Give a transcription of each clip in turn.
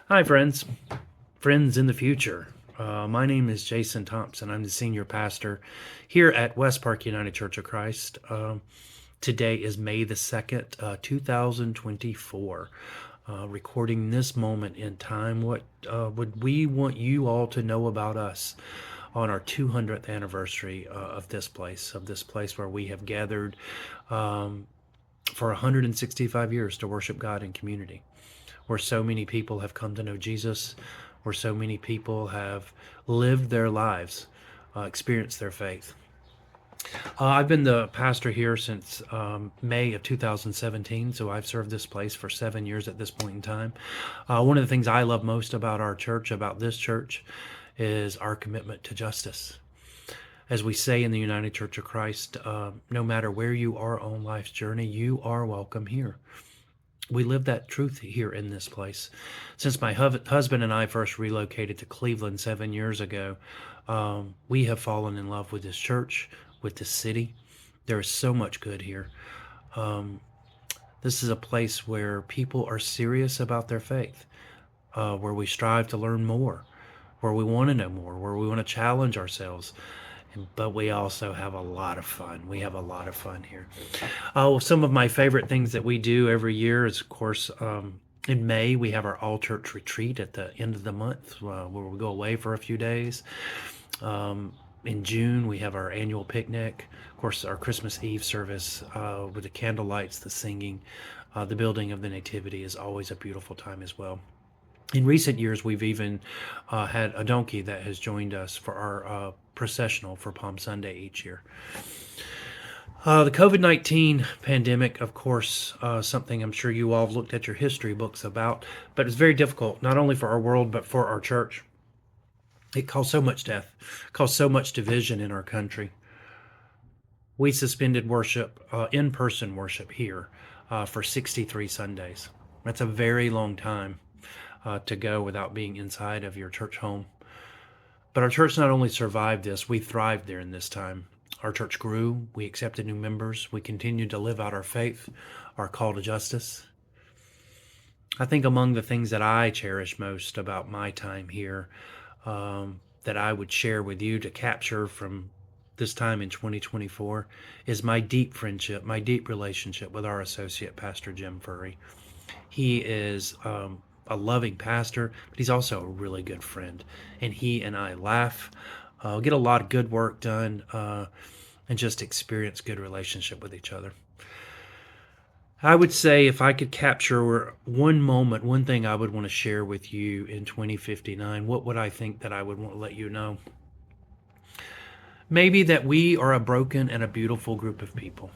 Hi, friends in the future. My name is Jason Thompson. I'm the senior pastor here at West Park United Church of Christ. Today is May the 2nd, 2024. Recording this moment in time, what would we want you all to know about us on our 200th anniversary of this place where we have gathered for 165 years to worship God in community, where so many people have come to know Jesus, where so many people have lived their lives, experienced their faith. I've been the pastor here since May of 2017, so I've served this place for 7 years at this point in time. One of the things I love most about our church, about this church, is our commitment to justice. As we say in the United Church of Christ, no matter where you are on life's journey, you are welcome here. We live that truth here in this place. Since my husband and I first relocated to Cleveland 7 years ago, we have fallen in love with this church, with this city. There is so much good here. This is a place where people are serious about their faith, where we strive to learn more, where we want to know more, where we want to challenge ourselves. But we also have a lot of fun. We have a lot of fun here. Some of my favorite things that we do every year is, of course, in May, we have our all-church retreat at the end of the month, where we go away for a few days. In June, we have our annual picnic. Of course, our Christmas Eve service with the candle lights, the singing, the building of the Nativity is always a beautiful time as well. In recent years, we've even had a donkey that has joined us for our processional for Palm Sunday each year. The COVID-19 pandemic, of course, something I'm sure you all have looked at your history books about, but it's very difficult, not only for our world, but for our church. It caused so much death, caused so much division in our country. We suspended worship, in-person worship here for 63 Sundays. That's a very long time to go without being inside of your church home. But our church not only survived this, we thrived there in this time. Our church grew, we accepted new members, we continued to live out our faith, our call to justice. I think among the things that I cherish most about my time here, that I would share with you to capture from this time in 2024, is my deep friendship, my deep relationship with our associate, Pastor Jim Furry. He is a loving pastor, but he's also a really good friend. And he and I laugh, get a lot of good work done, and just experience good relationship with each other. I would say if I could capture one moment, one thing I would want to share with you in 2059, what would I think that I would want to let you know? Maybe that we are a broken and a beautiful group of people.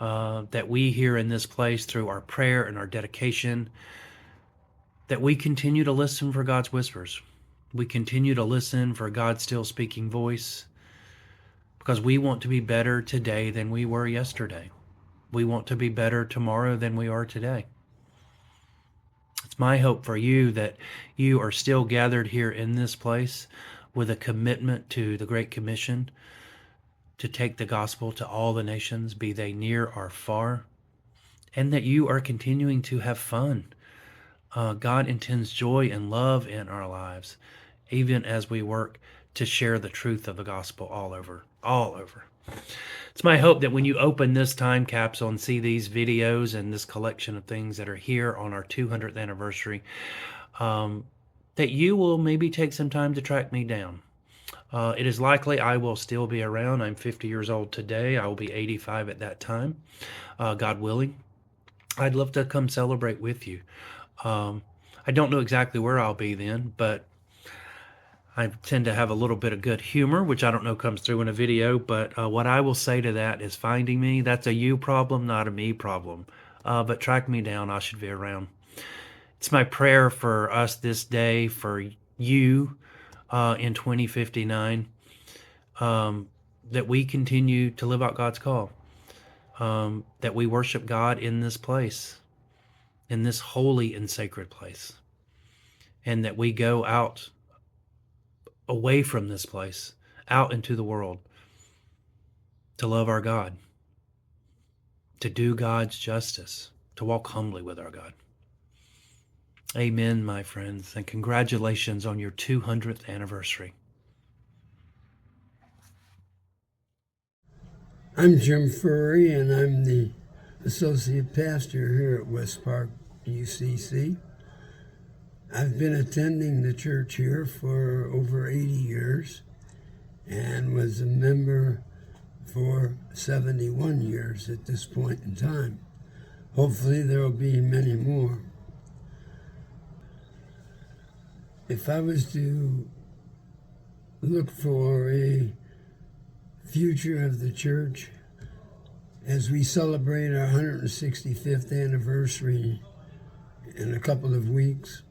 That we here in this place, through our prayer and our dedication, that we continue to listen for God's whispers. We continue to listen for God's still speaking voice, because we want to be better today than we were yesterday. We want to be better tomorrow than we are today. It's my hope for you that you are still gathered here in this place with a commitment to the Great Commission to take the gospel to all the nations, be they near or far, and that you are continuing to have fun. God intends joy and love in our lives, even as we work to share the truth of the gospel all over. It's my hope that when you open this time capsule and see these videos and this collection of things that are here on our 200th anniversary, that you will maybe take some time to track me down. It is likely I will still be around. I'm 50 years old today. I will be 85 at that time, God willing. I'd love to come celebrate with you. I don't know exactly where I'll be then, but I tend to have a little bit of good humor, which I don't know comes through in a video, but what I will say to that is finding me, that's a you problem, not a me problem. But track me down, I should be around. It's my prayer for us this day, for you in 2059, that we continue to live out God's call, that we worship God in this place, in this holy and sacred place, and that we go out away from this place, out into the world, to love our God, to do God's justice, to walk humbly with our God. Amen, my friends, and congratulations on your 200th anniversary. I'm Jim Furry, and I'm the associate pastor here at West Park UCC. I've been attending the church here for over 80 years and was a member for 71 years at this point in time. Hopefully there will be many more. If I was to look for a future of the church as we celebrate our 165th anniversary in a couple of weeks,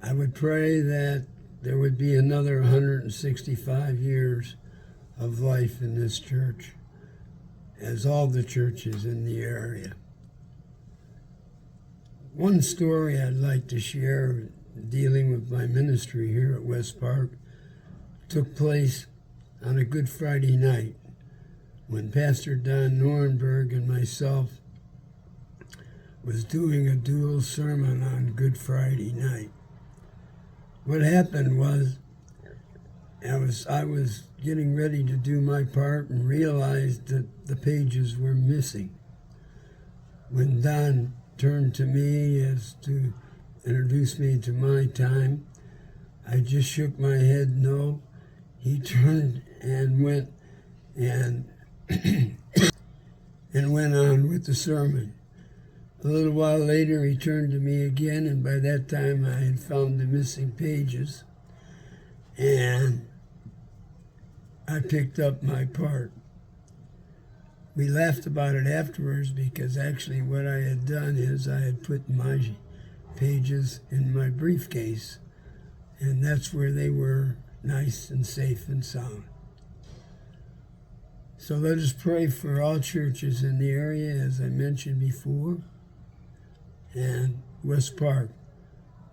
I would pray that there would be another 165 years of life in this church, as all the churches in the area. One story I'd like to share dealing with my ministry here at West Park took place on a Good Friday night when Pastor Don Norenberg and myself was doing a dual sermon on Good Friday night. What happened was I was getting ready to do my part and realized that the pages were missing. When Don turned to me as to introduce me to my time, I just shook my head no. He turned and went and went on with the sermon. A little while later, he turned to me again, and by that time I had found the missing pages, and I picked up my part. We laughed about it afterwards because actually what I had done is I had put my pages in my briefcase, and that's where they were, nice and safe and sound. So let us pray for all churches in the area, as I mentioned before, and West Park,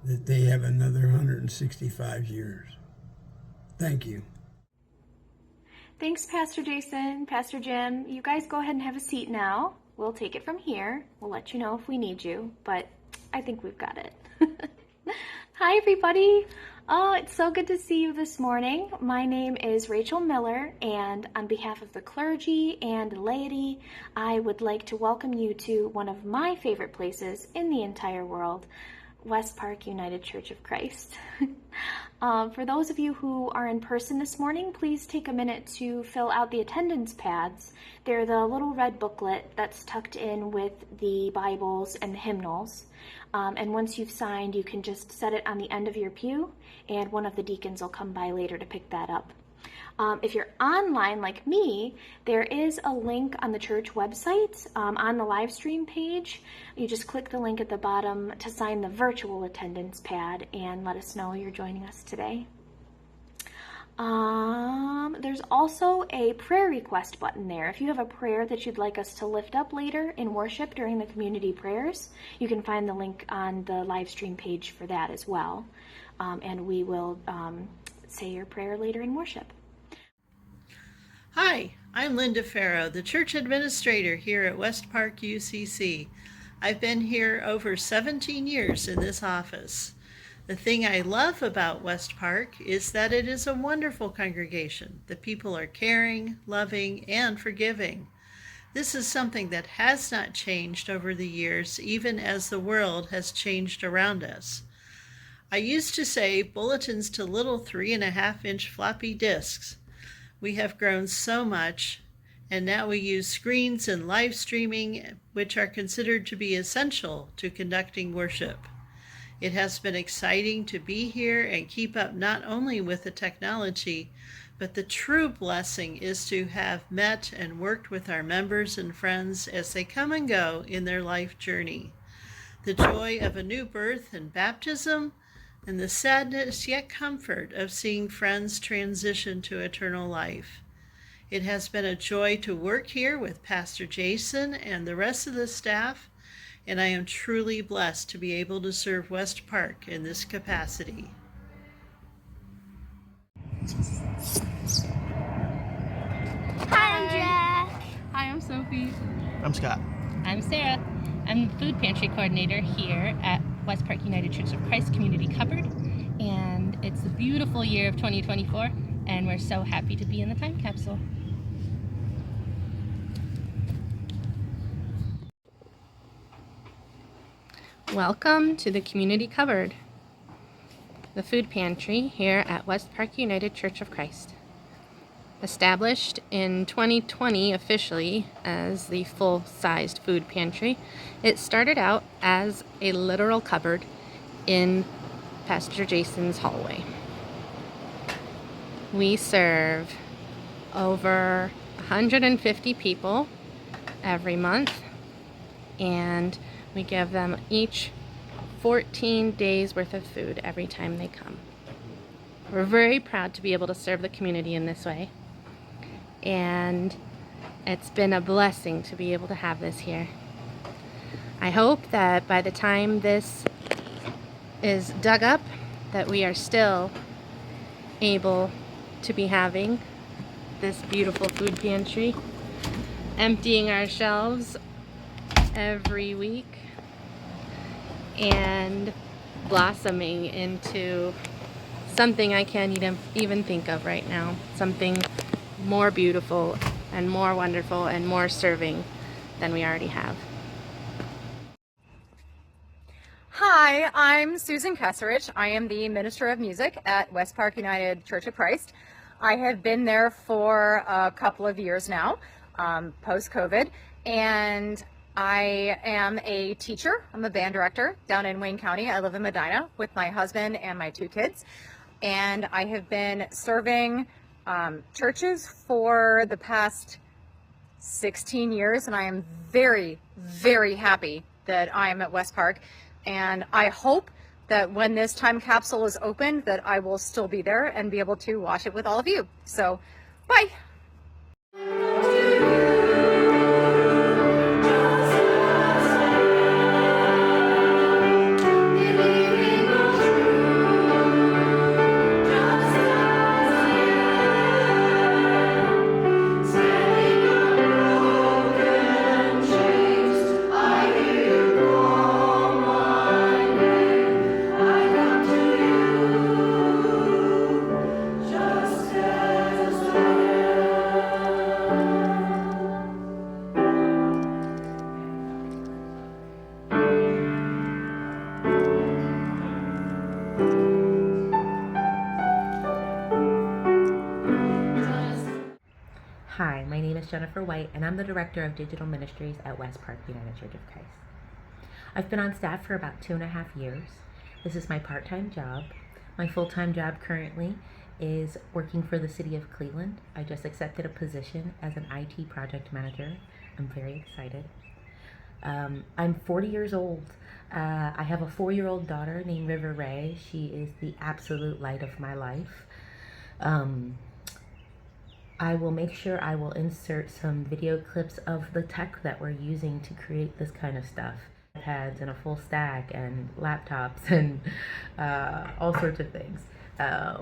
that they have another 165 years. Thank you. Thanks, Pastor Jason, Pastor Jim. You guys go ahead and have a seat now. We'll take it from here. We'll let you know if we need you, but I think we've got it. Hi, everybody. Oh, it's so good to see you this morning. My name is Rachel Miller, and on behalf of the clergy and laity, I would like to welcome you to one of my favorite places in the entire world, West Park United Church of Christ. For those of you who are in person this morning, please take a minute to fill out the attendance pads. They're the little red booklet that's tucked in with the Bibles and the hymnals. And once you've signed, you can just set it on the end of your pew, and one of the deacons will come by later to pick that up. If you're online like me, there is a link on the church website on the live stream page. You just click the link at the bottom to sign the virtual attendance pad and let us know you're joining us today. There's also a prayer request button there. If you have a prayer that you'd like us to lift up later in worship during the community prayers, you can find the link on the live stream page for that as well. And we will say your prayer later in worship. Hi, I'm Linda Farrow, the church administrator here at West Park UCC. I've been here over 17 years in this office. The thing I love about West Park is that it is a wonderful congregation. The people are caring, loving, and forgiving. This is something that has not changed over the years, even as the world has changed around us. I used to say bulletins to little 3.5-inch floppy disks. We have grown so much, and now we use screens and live streaming, which are considered to be essential to conducting worship. It has been exciting to be here and keep up not only with the technology, but the true blessing is to have met and worked with our members and friends as they come and go in their life journey. The joy of a new birth and baptism, and the sadness yet comfort of seeing friends transition to eternal life. It has been a joy to work here with Pastor Jason and the rest of the staff, and I am truly blessed to be able to serve West Park in this capacity. Hi, I'm Jack. Hi, I'm Sophie. I'm Scott. I'm Sarah. I'm the food pantry coordinator here at West Park United Church of Christ Community Cupboard, and it's the beautiful year of 2024, and we're so happy to be in the time capsule. Welcome to the Community Cupboard, the food pantry here at West Park United Church of Christ. Established in 2020 officially as the full-sized food pantry, it started out as a literal cupboard in Pastor Jason's hallway. We serve over 150 people every month, and we give them each 14 days worth of food every time they come. We're very proud to be able to serve the community in this way, and it's been a blessing to be able to have this here. I hope that by the time this is dug up, that we are still able to be having this beautiful food pantry, emptying our shelves every week and blossoming into something I can't even think of right now, something more beautiful and more wonderful and more serving than we already have. Hi, I'm Susan Kesserich. I am the Minister of Music at West Park United Church of Christ. I have been there for a couple of years now, post-COVID, and I am a teacher. I'm a band director down in Wayne County. I live in Medina with my husband and my 2 kids, and I have been serving churches for the past 16 years, and I am very, very happy that I am at West Park, and I hope that when this time capsule is opened that I will still be there and be able to watch it with all of you. So, bye! Hi, my name is Jennifer White, and I'm the Director of Digital Ministries at West Park United Church of Christ. I've been on staff for about 2.5 years. This is my part-time job. My full-time job currently is working for the City of Cleveland. I just accepted a position as an IT project manager. I'm very excited. I'm 40 years old. I have a 4-year-old daughter named River Ray. She is the absolute light of my life. I will make sure I will insert some video clips of the tech that we're using to create this kind of stuff. iPads and a full stack and laptops and all sorts of things.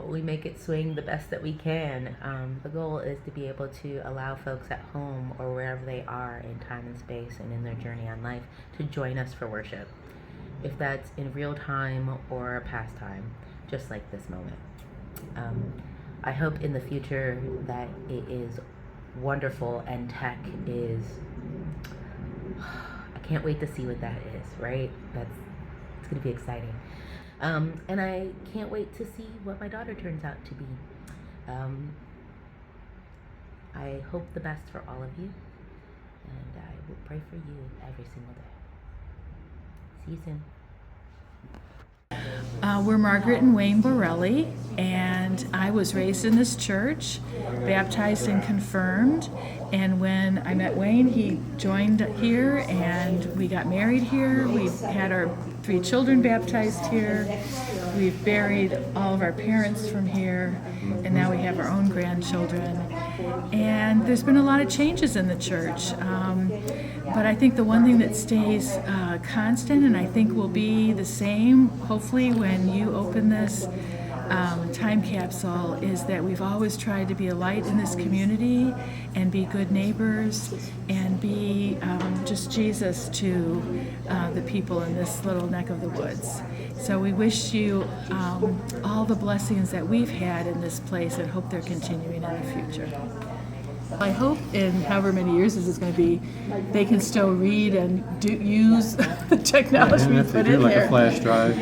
We make it swing the best that we can. The goal is to be able to allow folks at home or wherever they are in time and space and in their journey on life to join us for worship. If that's in real time or a pastime, just like this moment. I hope in the future that it is wonderful and tech is, I can't wait to see what that is, right? It's going to be exciting. And I can't wait to see what my daughter turns out to be. I hope the best for all of you, and I will pray for you every single day. See you soon. We're Margaret and Wayne Borelli, and I was raised in this church, baptized and confirmed. And when I met Wayne, he joined here, and we got married here. We've had our 3 children baptized here. We've buried all of our parents from here, and now we have our own grandchildren. And there's been a lot of changes in the church. But I think the one thing that stays constant, and I think will be the same, hopefully, when you open this time capsule is that we've always tried to be a light in this community and be good neighbors and be just Jesus to the people in this little neck of the woods. So we wish you all the blessings that we've had in this place and hope they're continuing in the future. I hope in however many years this is going to be, they can still read and use the technology we put in like here. a flash drive,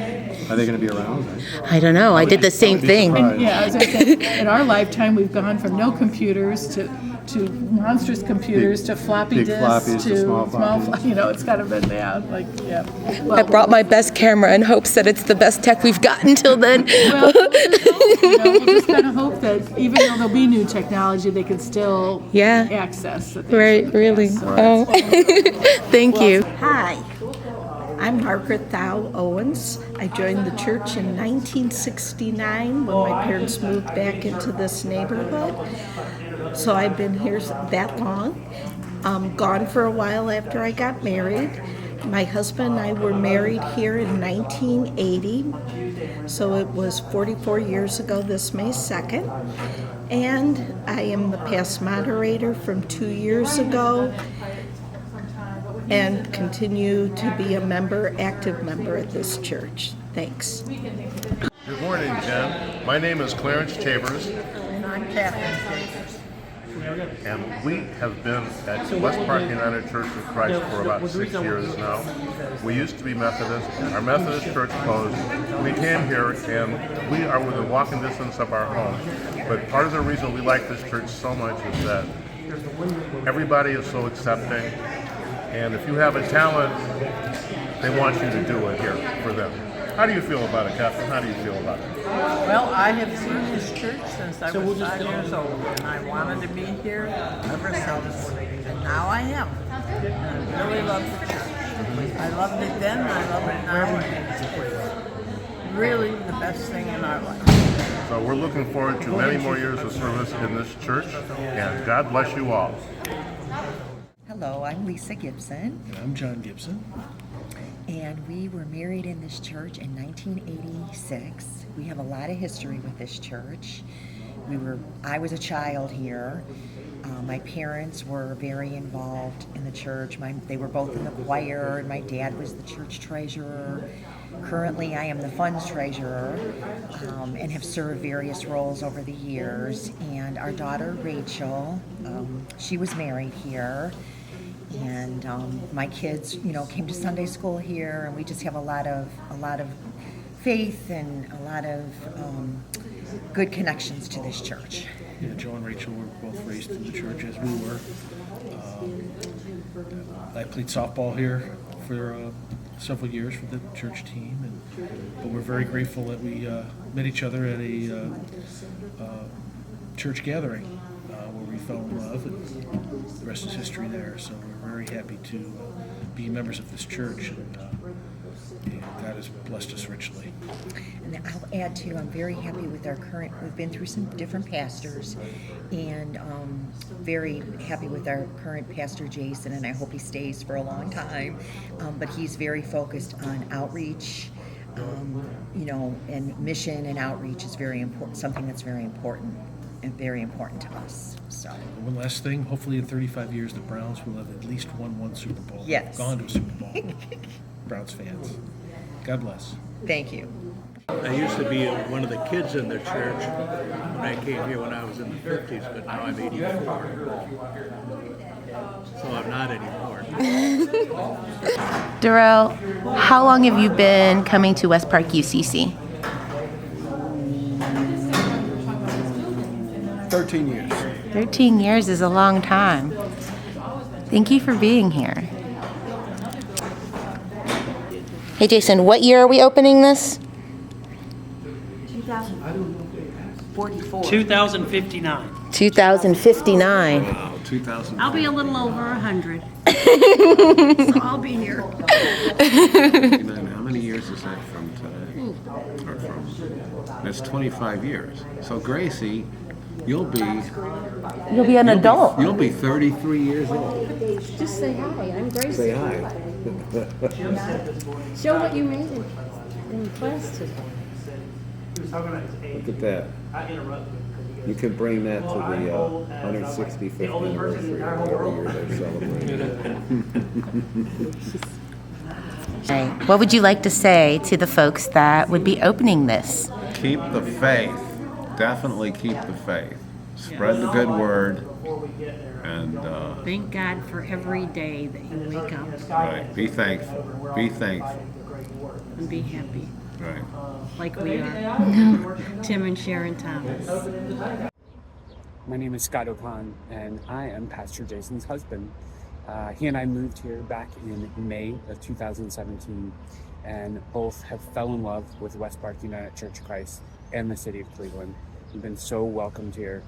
are they going to be around? I don't know. I did the same thing. Yeah, I was going to say, in our lifetime, we've gone from no computers to monstrous computers to floppy big disks floppies to small floppies. it's kind of been yeah. I brought my best camera in hopes that it's the best tech we've got until then. Well, we'll just kind of hope that even though there'll be new technology, they can still access it. Right, really. Oh. Thank you. Hi, I'm Margaret Thau Owens. I joined the church in 1969 when my parents moved back into this neighborhood. So I've been here that long. Gone for a while after I got married. My husband and I were married here in 1980. So it was 44 years ago this May 2nd. And I am the past moderator from 2 years ago and continue to be a member, active member at this church. Thanks. Good morning, Jen. My name is Clarence Chambers. And I'm Catherine Chambers. And we have been at West Park United Church of Christ for about 6 years now. We used to be Methodist. Our Methodist church closed. We came here and we are within walking distance of our home. But part of the reason we like this church so much is that everybody is so accepting. And if you have a talent, they want you to do it here for them. How do you feel about it, Captain? How do you feel about it? Well, I have seen this church since I was 5 years old, and I wanted to be here ever since. And now I am. And I really love the church. I loved it then, I love it now. It's really the best thing in our life. So we're looking forward to many more years of service in this church, and God bless you all. Hello, I'm Lisa Gibson. And I'm John Gibson. And we were married in this church in 1986. We have a lot of history with this church. I was a child here. My parents were very involved in the church. They were both in the choir, and my dad was the church treasurer. Currently, I am the funds treasurer and have served various roles over the years. And our daughter, Rachel, she was married here. And my kids, came to Sunday school here, and we just have a lot of faith and a lot of good connections to this church. Yeah, Joe and Rachel were both raised in the church as we were. I played softball here for several years for the church team, but we're very grateful that we met each other at a church gathering where we fell in love, and the rest is history there. So we're very happy to be members of this church, and God has blessed us richly. And I'll add too, I'm very happy with our current, we've been through some different pastors, and very happy with our current pastor, Jason, and I hope he stays for a long time. But he's very focused on outreach, and mission and outreach is very important, something that's very important and very important to us. So one last thing, hopefully in 35 years the Browns will have at least won one Super Bowl. Yes. Gone to a Super Bowl. Browns fans. God bless. Thank you. I used to be one of the kids in the church when I came here when I was in the 50s, but now I'm 84. So I'm not anymore. Darrell, how long have you been coming to West Park UCC? 13 years. 13 years is a long time. Thank you for being here. Hey Jason, what year are we opening this? 2044. 2059. 2059. Wow, 2000. I'll be a little over 100. So I'll be here. How many years is that from today? Or from? That's 25 years. So Gracie, you'll be an adult. You'll be 33 years old. Just say hi. I'm Gracie. Say hi. Show what you made in class today. Look at that. You could bring that to the 165th anniversary every year they're celebrating. What would you like to say to the folks that would be opening this? Keep the faith. Definitely keep the faith. Spread the good word. And thank God for every day that you wake up. Right. Be thankful. Be thankful. And be happy. Right. Like we are. Tim and Sharon Thomas. My name is Scott O'Con, and I am Pastor Jason's husband. He and I moved here back in May of 2017, and both have fell in love with West Park United Church of Christ and the city of Cleveland. We've been so welcomed here,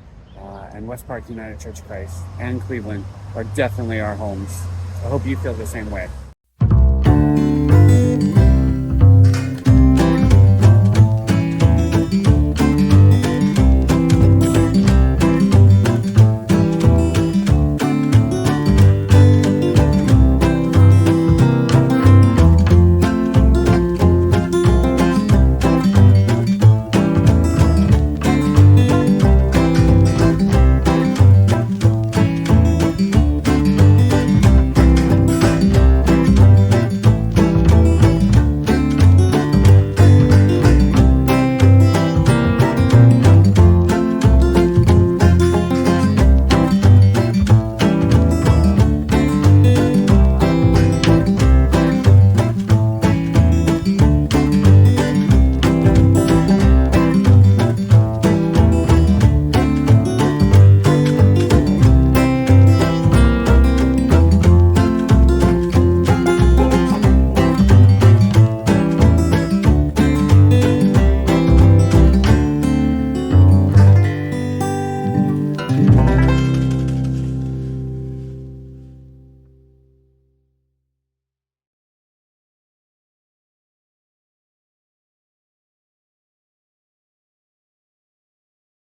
and West Park United Church of Christ and Cleveland are definitely our homes. I hope you feel the same way.